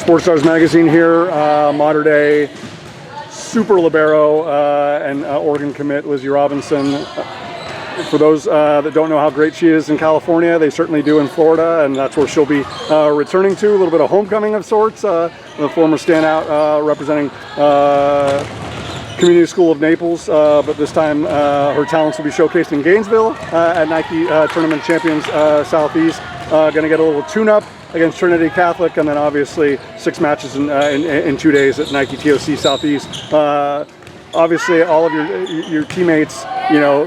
Sports Stars Magazine here, Mater Dei, super libero and Oregon commit Lizzy Robinson. For those that don't know how great she is in California, they certainly do in Florida, and that's where she'll be returning to. A little bit of homecoming of sorts. The former standout representing Community School of Naples, but this time her talents will be showcased in Gainesville at Nike Tournament Champions Southeast. Going to get a little tune-up against Trinity Catholic, and then obviously 6 matches in 2 days at Nike TOC Southeast. Obviously, all of your teammates, you know,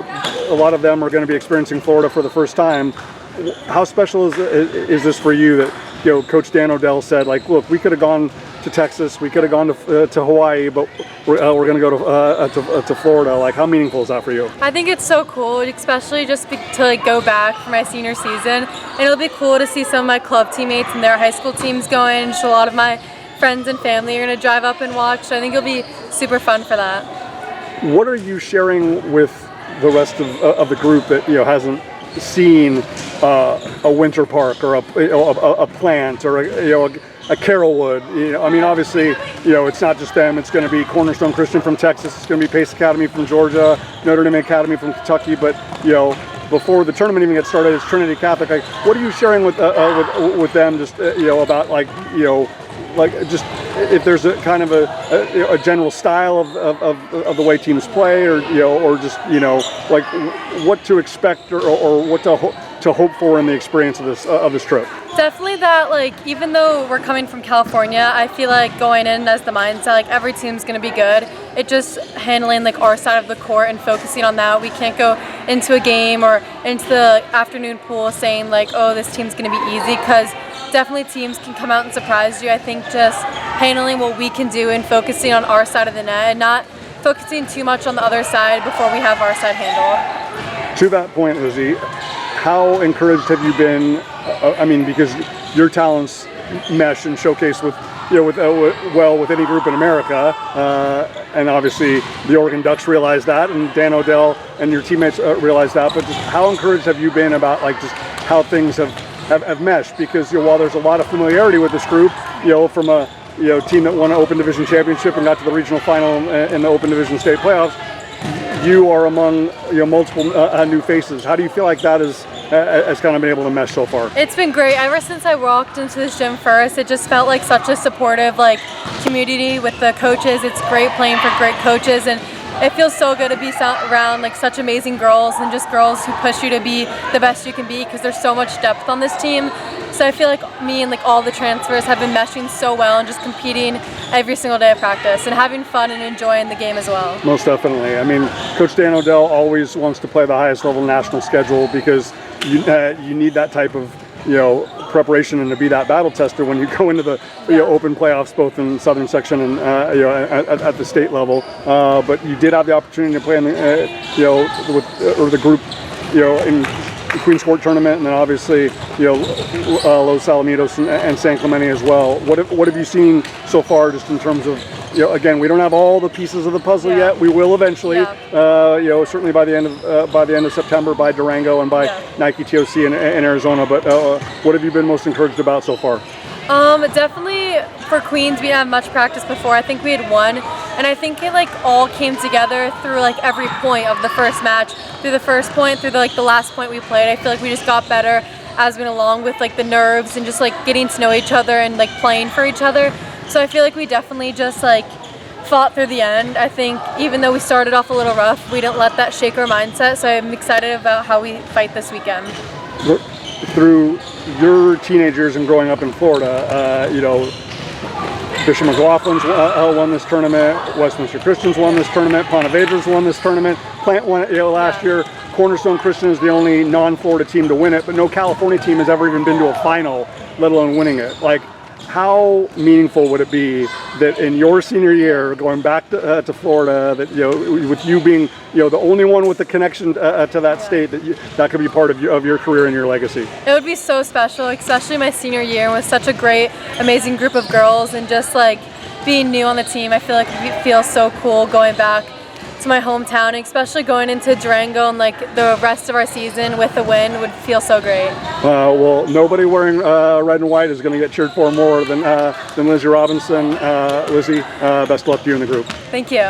a lot of them are going to be experiencing Florida for the first time. How special is this for you that, you know, Coach Dan Odell said, like, look, we could have gone to Texas, we could have gone to Hawaii, but we're going to go to Florida. Like, how meaningful is that for you? I think it's so cool, especially just to like go back for my senior season. And it'll be cool to see some of my club teammates and their high school teams going. Just a lot of my friends and family are going to drive up and watch. So I think it'll be super fun for that. What are you sharing with the rest of the group that, you know, hasn't seen a winter park or a plant or a Carrollwood? You know, I mean, obviously, you know, it's not just them. It's going to be Cornerstone Christian from Texas. It's going to be Pace Academy from Georgia, Notre Dame Academy from Kentucky. But, you know, before the tournament even gets started, it's Trinity Catholic. Like, what are you sharing with them? Just you know, about, like, you know, like, just if there's a kind of a general style of the way teams play, or, you know, or just, you know, like what to expect or what to hope for in the experience of this trip. Definitely that, like, even though we're coming from California, I feel like going in as the mindset, like, every team's going to be good. It just handling, like, our side of the court and focusing on that. We can't go into a game or into the afternoon pool saying, like, oh, this team's going to be easy, because definitely teams can come out and surprise you. I think just handling what we can do and focusing on our side of the net and not focusing too much on the other side before we have our side handled. To that point, Lizzy, how encouraged have you been? I mean, because your talents mesh and showcase with, you know, with any group in America, and obviously the Oregon Ducks realize that, and Dan Odell and your teammates realize that. But just how encouraged have you been about, like, just how things have meshed? Because, you know, while there's a lot of familiarity with this group, you know, from a, you know, team that won an Open Division championship and got to the regional final in the Open Division state playoffs, you are among, you know, multiple new faces. How do you feel like that has kind of been able to mesh so far? It's been great. Ever since I walked into this gym first, it just felt like such a supportive, like, community with the coaches. It's great playing for great coaches, and it feels so good to be around, like, such amazing girls and just girls who push you to be the best you can be, because there's so much depth on this team. So I feel like me and, like, all the transfers have been meshing so well and just competing every single day of practice and having fun and enjoying the game as well. Most definitely. I mean, Coach Dan Odell always wants to play the highest level national schedule, because you need that type of, you know, preparation and to be that battle tester when you go into the, you know, open playoffs, both in Southern Section and you know, at the state level. But you did have the opportunity to play in the, you know, with the group, you know, in the Queen's Court tournament, and then obviously, you know, Los Alamitos and San Clemente as well. What have you seen so far, just in terms of, you know, again, we don't have all the pieces of the puzzle yet. We will eventually. You know, certainly by the end of September, by Durango and by Nike TOC in Arizona. But what have you been most encouraged about so far? Definitely for Queens, we didn't have much practice before. I think we had one, and I think it, like, all came together through, like, every point of the first match, through the first point, through the last point we played. I feel like we just got better as we went along with, like, the nerves and just, like, getting to know each other and, like, playing for each other. So I feel like we definitely just, like, fought through the end. I think even though we started off a little rough, we didn't let that shake our mindset. So I'm excited about how we fight this weekend. Through your teenage years and growing up in Florida, you know, Bishop McLaughlin's won this tournament, Westminster Christian's won this tournament, Ponte Vedra's won this tournament, Plant won it, you know, last year. Cornerstone Christian is the only non-Florida team to win it, but no California team has ever even been to a final, let alone winning it. Like, how meaningful would it be that in your senior year, going back to Florida, that, you know, with you being, you know, the only one with the connection to that state, that could be part of your career and your legacy? It would be so special, especially my senior year with such a great, amazing group of girls, and just, like, being new on the team. I feel like it feels so cool going back to my hometown, especially going into Durango and like the rest of our season with a win would feel so great. Well, nobody wearing red and white is going to get cheered for more than Lizzy Robinson. Lizzy, best of luck to you in the group. Thank you.